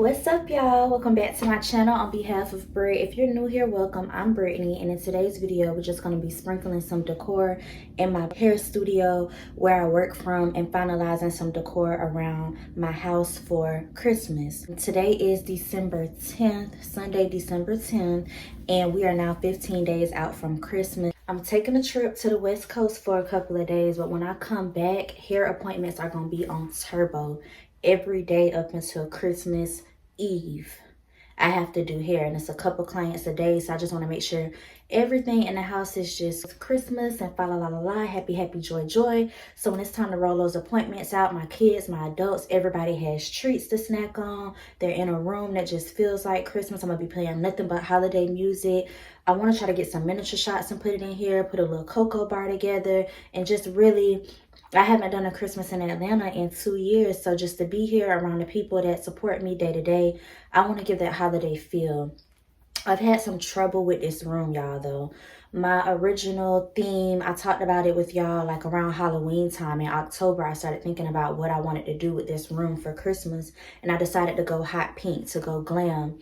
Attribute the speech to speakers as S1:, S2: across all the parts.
S1: What's up, y'all? Welcome back to my channel. On behalf of Brit, if you're new here, welcome. I'm Brittany, and in today's video we're just going to be sprinkling some decor in my hair studio where I work from and finalizing some decor around my house for Christmas. Today is December 10th, Sunday, December 10th, and we are now 15 days out from Christmas. I'm taking a trip to the West Coast for a couple of days, but when I come back, hair appointments are going to be on turbo every day up until Christmas Eve. I have to do hair, and it's a couple clients a day, so I just want to make sure everything in the house is just Christmas and fa la la la la, happy happy joy joy. So when it's time to roll those appointments out, my kids, my adults, everybody has treats to snack on. They're in a room that just feels like Christmas. I'm gonna be playing nothing but holiday music. I want to try to get some miniature shots and put it in here, put a little cocoa bar together, and just really, I haven't done a Christmas in Atlanta in 2 years, so just to be here around the people that support me day to day, I want to give that holiday feel. I've had some trouble with this room, y'all, though. My original theme, I talked about it with y'all like around Halloween time in October. I started thinking about what I wanted to do with this room for Christmas, and I decided to go hot pink, to go glam.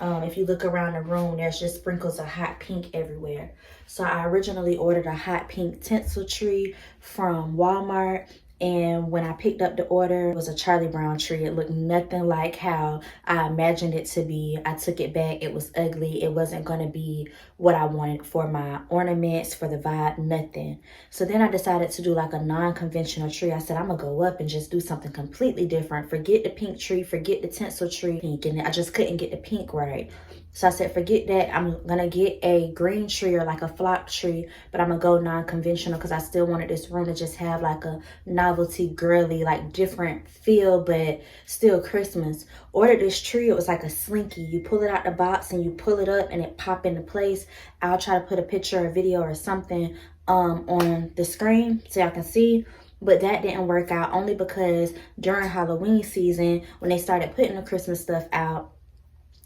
S1: If you look around the room, there's just sprinkles of hot pink everywhere. So I originally ordered a hot pink tinsel tree from Walmart, and when I picked up the order, it was a Charlie Brown tree. It looked nothing like how I imagined it to be. I took it back. It was ugly. It wasn't going to be what I wanted for my ornaments, for the vibe, nothing. So then I decided to do like a non-conventional tree. I said, I'm going to go up and just do something completely different. Forget the pink tree, forget the tinsel tree pink. And I just couldn't get the pink right. So I said, forget that. I'm going to get a green tree or like a flock tree, but I'm going to go non-conventional because I still wanted this room to just have like a novelty, girly, like different feel, but still Christmas. Ordered this tree. It was like a slinky. You pull it out the box and you pull it up and it pop into place. I'll try to put a picture or video or something on the screen so y'all can see. But that didn't work out only because during Halloween season, when they started putting the Christmas stuff out,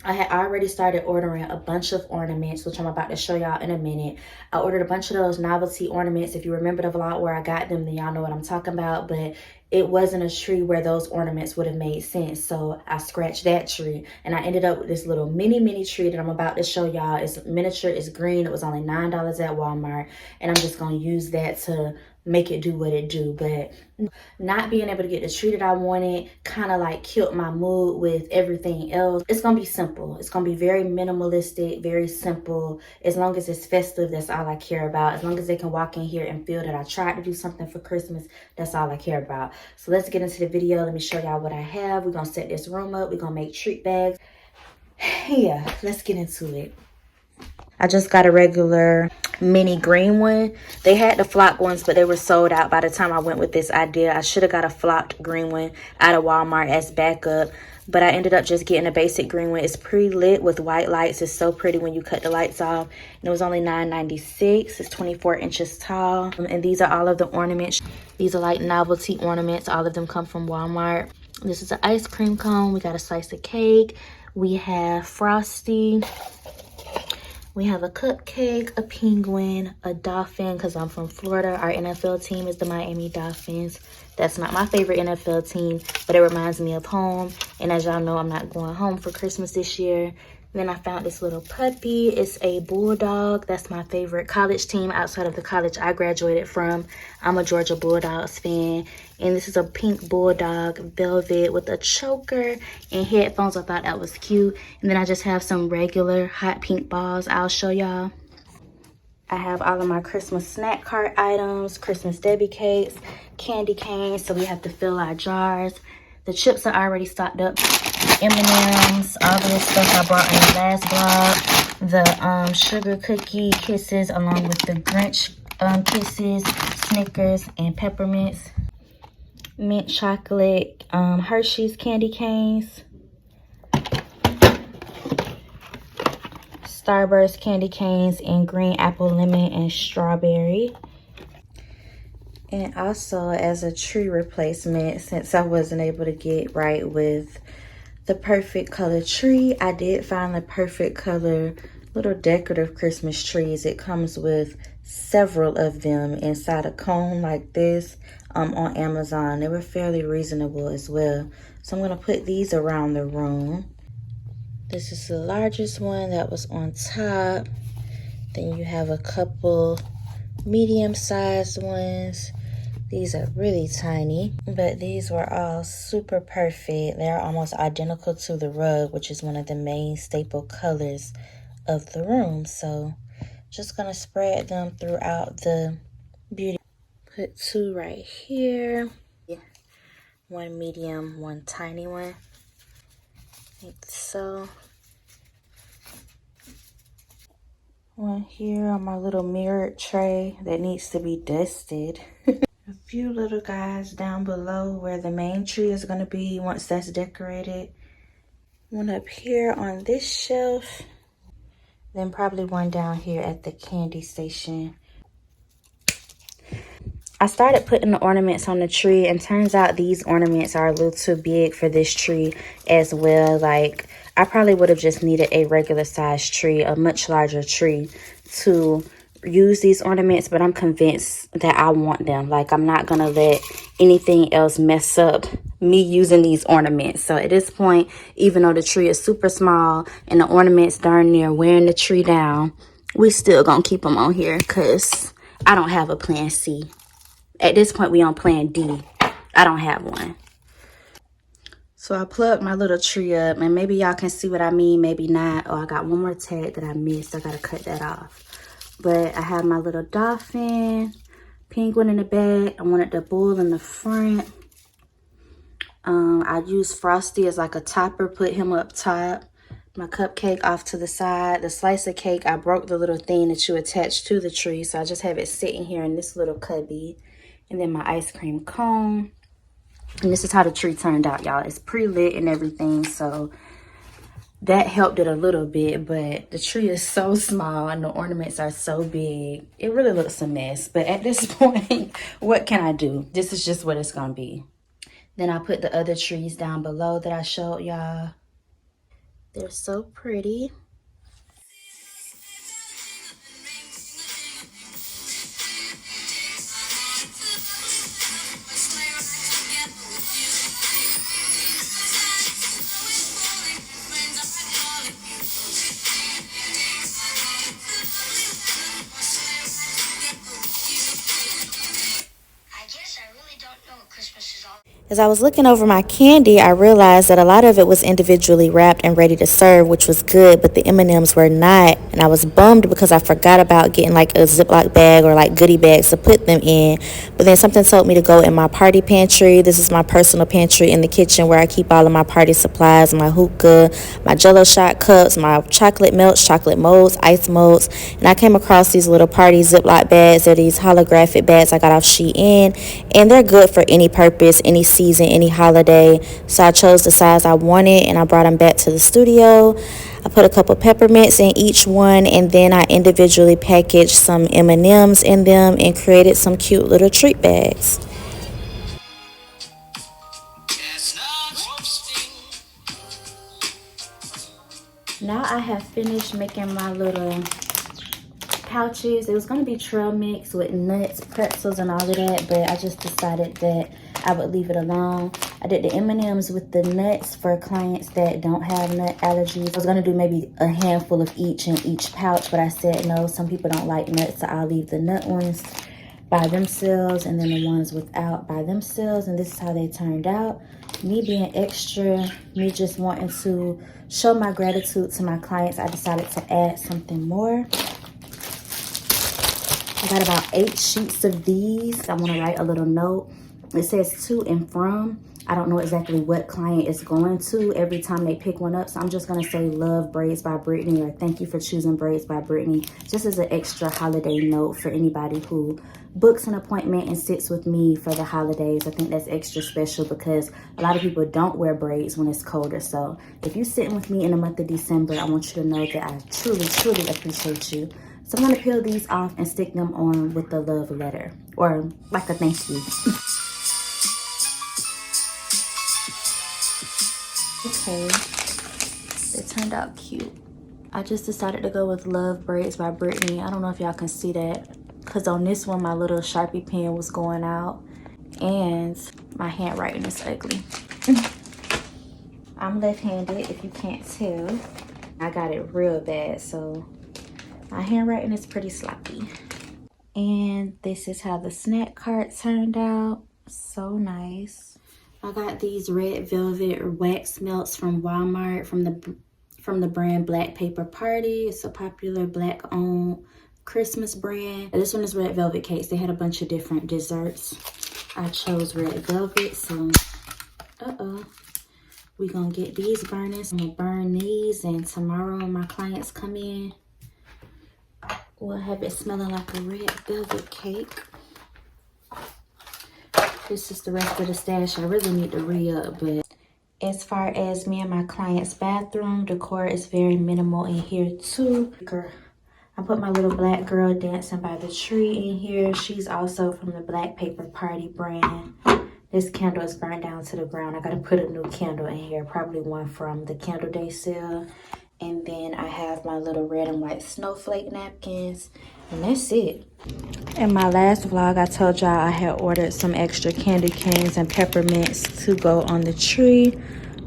S1: I had already started ordering a bunch of ornaments, which I'm about to show y'all in a minute. I ordered a bunch of those novelty ornaments. If you remember the vlog where I got them, then y'all know what I'm talking about. But it wasn't a tree where those ornaments would have made sense. So I scratched that tree. And I ended up with this little mini tree that I'm about to show y'all. It's miniature, it's green. It was only $9 at Walmart. And I'm just going to use that to make it do what it do. But not being able to get the tree that I wanted kind of like killed my mood with everything else. It's gonna be simple. It's gonna be very minimalistic, very simple. As long as it's festive, that's all I care about. As long as they can walk in here and feel that I tried to do something for Christmas, that's all I care about. So let's get into the video. Let me show y'all what I have. We're gonna set this room up. We're gonna make treat bags. Yeah, let's get into it. I just got a regular mini green one. They had the flock ones, but they were sold out by the time I went with this idea. I should have got a flocked green one out of Walmart as backup, but I ended up just getting a basic green one. It's pre-lit with white lights. It's so pretty when you cut the lights off. And it was only $9.96. It's 24 inches tall. And these are all of the ornaments. These are like novelty ornaments. All of them come from Walmart. This is an ice cream cone. We got a slice of cake. We have Frosty. We have a cupcake, a penguin, a dolphin, because I'm from Florida. Our NFL team is the Miami Dolphins. That's not my favorite NFL team, but it reminds me of home. And as y'all know, I'm not going home for Christmas this year. Then I found this little puppy. It's a bulldog. That's my favorite college team outside of the college I graduated from. I'm a Georgia Bulldogs fan. And this is a pink bulldog, velvet, with a choker and headphones. I thought that was cute. And then I just have some regular hot pink balls I'll show y'all. I have all of my Christmas snack cart items, Christmas Debbie cakes, candy canes, so we have to fill our jars. The chips are already stocked up. M&M's, all of this stuff I brought in the last vlog. The sugar cookie kisses along with the Grinch kisses, Snickers, and peppermints. Mint chocolate, Hershey's candy canes. Starburst candy canes in green apple, lemon, and strawberry. And also as a tree replacement, since I wasn't able to get right with the perfect color tree, I did find the perfect color little decorative Christmas trees. It comes with several of them inside a cone like this. on Amazon. They were fairly reasonable as well. So I'm going to put these around the room. This is the largest one that was on top. Then you have a couple medium-sized ones. These are really tiny, but these were all super perfect. They're almost identical to the rug, which is one of the main staple colors of the room. So just gonna spread them throughout the beauty. Put two right here. One medium, one tiny one. Like so. One here on my little mirrored tray that needs to be dusted. A few little guys down below where the main tree is going to be once that's decorated. One up here on this shelf. Then probably one down here at the candy station. I started putting the ornaments on the tree, and turns out these ornaments are a little too big for this tree as well. Like, I probably would have just needed a regular size tree, a much larger tree to use these ornaments, but I'm convinced that I want them. Like, I'm not gonna let anything else mess up me using these ornaments. So at this point, even though the tree is super small and the ornaments darn near wearing the tree down, we still gonna keep them on here because I don't have a plan C. At this point, we on plan D. I don't have one. So I plugged my little tree up, and maybe y'all can see what I mean, maybe not. Oh, I got one more tag that I missed. I gotta cut that off. But I have my little dolphin, penguin in the back. I wanted the bull in the front. I used Frosty as like a topper, put him up top. My cupcake off to the side. The slice of cake, I broke the little thing that you attach to the tree, so I just have it sitting here in this little cubby. And then my ice cream cone. And this is how the tree turned out, y'all. It's pre-lit and everything, so that helped it a little bit. But the tree is so small and the ornaments are so big. It really looks a mess. But at this point, what can I do? This is just what it's gonna be. Then I put the other trees down below that I showed y'all. They're so pretty. As I was looking over my candy, I realized that a lot of it was individually wrapped and ready to serve, which was good, but the M&Ms were not. And I was bummed because I forgot about getting like a Ziploc bag or like goodie bags to put them in. But then something told me to go in my party pantry. This is my personal pantry in the kitchen where I keep all of my party supplies, my hookah, my Jell-O shot cups, my chocolate melts, chocolate molds, ice molds. And I came across these little party Ziploc bags. They're these holographic bags I got off Shein, and they're good for any purpose, any season, any holiday. So I chose the size I wanted, and I brought them back to the studio. I put a couple peppermints in each one, and then I individually packaged some M&Ms in them and created some cute little treat bags. Now I have finished making my little pouches. It was going to be trail mix with nuts, pretzels, and all of that, but I just decided that I would leave it alone. I did the M&Ms with the nuts for clients that don't have nut allergies. I was going to do maybe a handful of each in each pouch, but I said no, some people don't like nuts, so I'll leave the nut ones by themselves and then the ones without by themselves. And this is how they turned out. Me being extra, me just wanting to show my gratitude to my clients, I decided to add something more. I got about 8 sheets of these. I want to write a little note. It says to and from. I don't know exactly what client is going to every time they pick one up. So I'm just going to say love braids by Brittany, or thank you for choosing braids by Brittany. Just as an extra holiday note for anybody who books an appointment and sits with me for the holidays. I think that's extra special because a lot of people don't wear braids when it's colder. So if you're sitting with me in the month of December, I want you to know that I truly, truly appreciate you. So I'm going to peel these off and stick them on with the love letter, or like a thank you. Okay, it turned out cute. I just decided to go with Love Braids by Brittany. I don't know if y'all can see that because on this one, my little Sharpie pen was going out. And my handwriting is ugly. I'm left-handed, if you can't tell. I got it real bad, so my handwriting is pretty sloppy. And this is how the snack cart turned out. So nice. I got these red velvet wax melts from Walmart from the brand Black Paper Party. It's a popular Black-owned Christmas brand. This one is red velvet cakes. They had a bunch of different desserts. I chose red velvet, so we gonna get these burning. I'm gonna burn these, and tomorrow when my clients come in, we'll have it smelling like a red velvet cake. This is the rest of the stash. I really need to re-up, but as far as me and my client's bathroom, decor is very minimal in here too. I put my little black girl dancing by the tree in here. She's also from the Black Paper Party brand. This candle is burned down to the ground. I gotta put a new candle in here, probably one from the Candle Day sale. And then I have my little red and white snowflake napkins, and that's it. In my last vlog, I told y'all I had ordered some extra candy canes and peppermints to go on the tree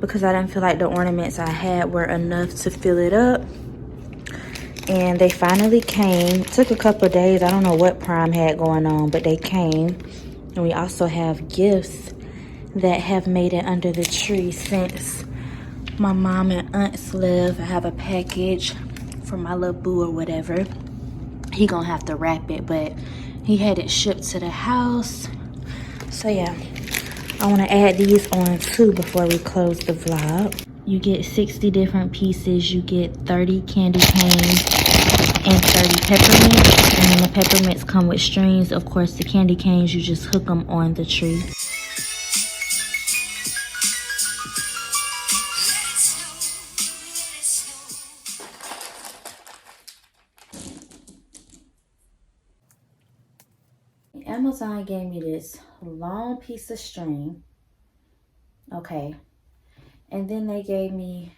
S1: because I didn't feel like the ornaments I had were enough to fill it up. And they finally came. It took a couple of days. I don't know what Prime had going on, but they came. And we also have gifts that have made it under the tree since my mom and aunts live. I have a package for my little boo or whatever. He gonna have to wrap it, but he had it shipped to the house. So yeah, I want to add these on too before we close the vlog. You get 60 different pieces. You get 30 candy canes and 30 peppermints. And then the peppermints come with strings. Of course, the candy canes, you just hook them on the tree. Amazon gave me this long piece of string. Okay. And then they gave me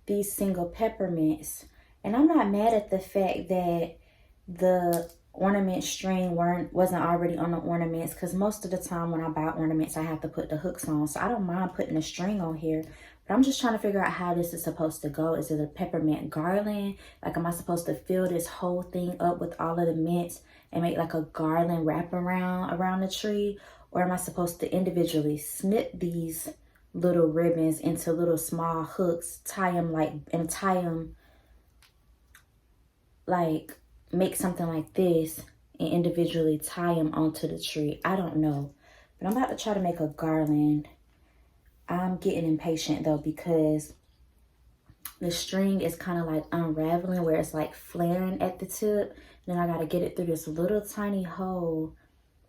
S1: these single peppermints. And I'm not mad at the fact that the ornament string wasn't already on the ornaments, because most of the time when I buy ornaments, I have to put the hooks on. So I don't mind putting a string on here. But I'm just trying to figure out how this is supposed to go. Is it a peppermint garland? Like, am I supposed to fill this whole thing up with all of the mints and make like a garland wrap around the tree? Or am I supposed to individually snip these little ribbons into little small hooks, tie them like make something like this and individually tie them onto the tree? I don't know, but I'm about to try to make a garland. I'm getting impatient though, because the string is kind of like unraveling where it's like flaring at the tip. Then I got to get it through this little tiny hole.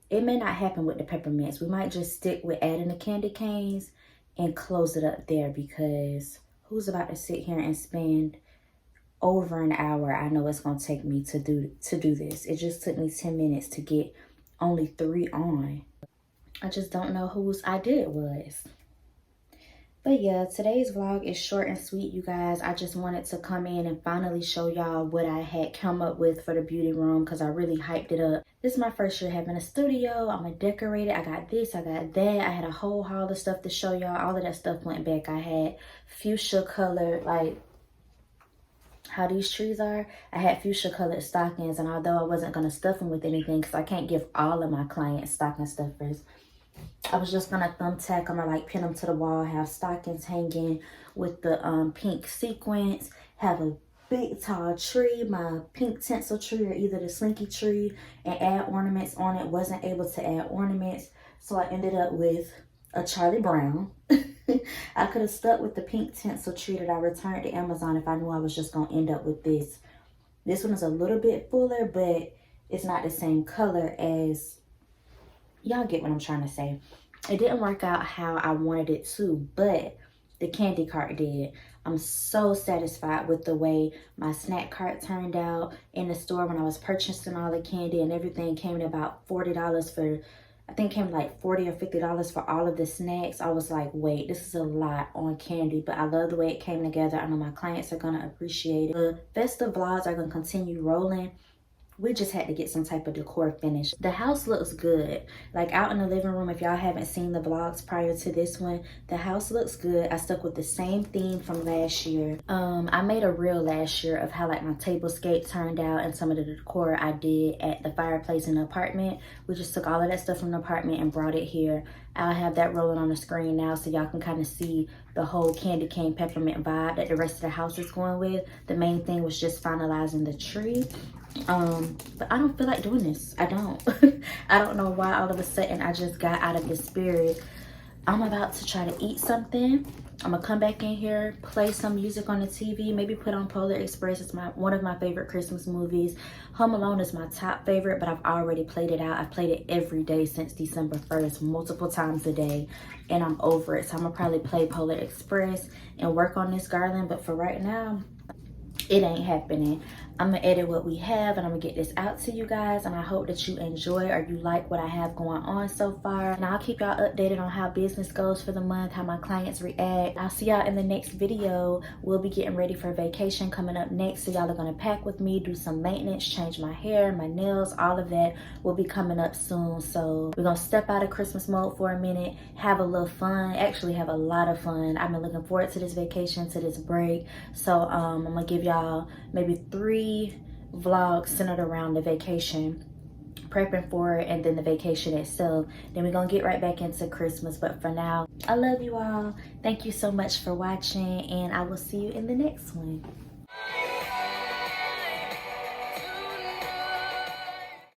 S1: It may not happen with the peppermints. We might just stick with adding the candy canes and close it up there, because who's about to sit here and spend over an hour? I know it's going to take me to do this. It just took me 10 minutes to get only 3 on. I just don't know whose idea it was. But yeah, today's vlog is short and sweet, you guys. I just wanted to come in and finally show y'all what I had come up with for the beauty room, because I really hyped it up. This is my first year having a studio. I'm gonna decorate it. I got this, I got that. I had a whole haul of stuff to show y'all. All of that stuff went back. I had fuchsia colored, like how these trees are. I had fuchsia colored stockings, and although I wasn't gonna stuff them with anything because I can't give all of my clients stocking stuffers, I was just gonna thumbtack them or like pin them to the wall, have stockings hanging with the pink sequins, have a big tall tree, my pink tinsel tree or either the slinky tree, and add ornaments on it. Wasn't able to add ornaments, so I ended up with a Charlie Brown. I could have stuck with the pink tinsel tree that I returned to Amazon if I knew I was just gonna end up with this. This one is a little bit fuller, but it's not the same color as, y'all get what I'm trying to say. It didn't work out how I wanted it to, but the candy cart did. I'm so satisfied with the way my snack cart turned out in the store. When I was purchasing all the candy and everything, came to about $40 for, I think came like $40 or $50 for all of the snacks. I was like, wait, this is a lot on candy, but I love the way it came together. I know my clients are gonna appreciate it. The festive vlogs are gonna continue rolling. we just had to get some type of decor finish. The house looks good. Like out in the living room, if y'all haven't seen the vlogs prior to this one, the house looks good. I stuck with the same theme from last year. I made a reel last year of how like my tablescape turned out and some of the decor I did at the fireplace in the apartment. We just took all of that stuff from the apartment and brought it here. I'll have that rolling on the screen now so y'all can kind of see the whole candy cane peppermint vibe that the rest of the house is going with. The main thing was just finalizing the tree. But I don't feel like doing this. I don't. I don't know why all of a sudden I just got out of the spirit. I'm about to try to eat something. I'm gonna come back in here, play some music on the TV, maybe put on Polar Express. It's one of my favorite Christmas movies. Home Alone is my top favorite, but I've already played it out. I've played it every day since December 1st, multiple times a day, and I'm over it. So I'm gonna probably play Polar Express and work on this garland, but for right now, it ain't happening. I'm gonna edit what we have and I'm gonna get this out to you guys, and I hope that you enjoy or you like what I have going on so far. And I'll keep y'all updated on how business goes for the month, how my clients react. I'll see y'all in the next video. We'll be getting ready for vacation coming up next, so y'all are gonna pack with me, do some maintenance, change my hair, my nails, all of that will be coming up soon. So we're gonna step out of Christmas mode for a minute, have a little fun, actually have a lot of fun. I've been looking forward to this vacation, to this break. So I'm gonna give y'all maybe 3 vlogs centered around the vacation, prepping for it, and then the vacation itself. Then we're gonna get right back into Christmas. But for now, I love you all. Thank you so much for watching, and I will see you in the next one.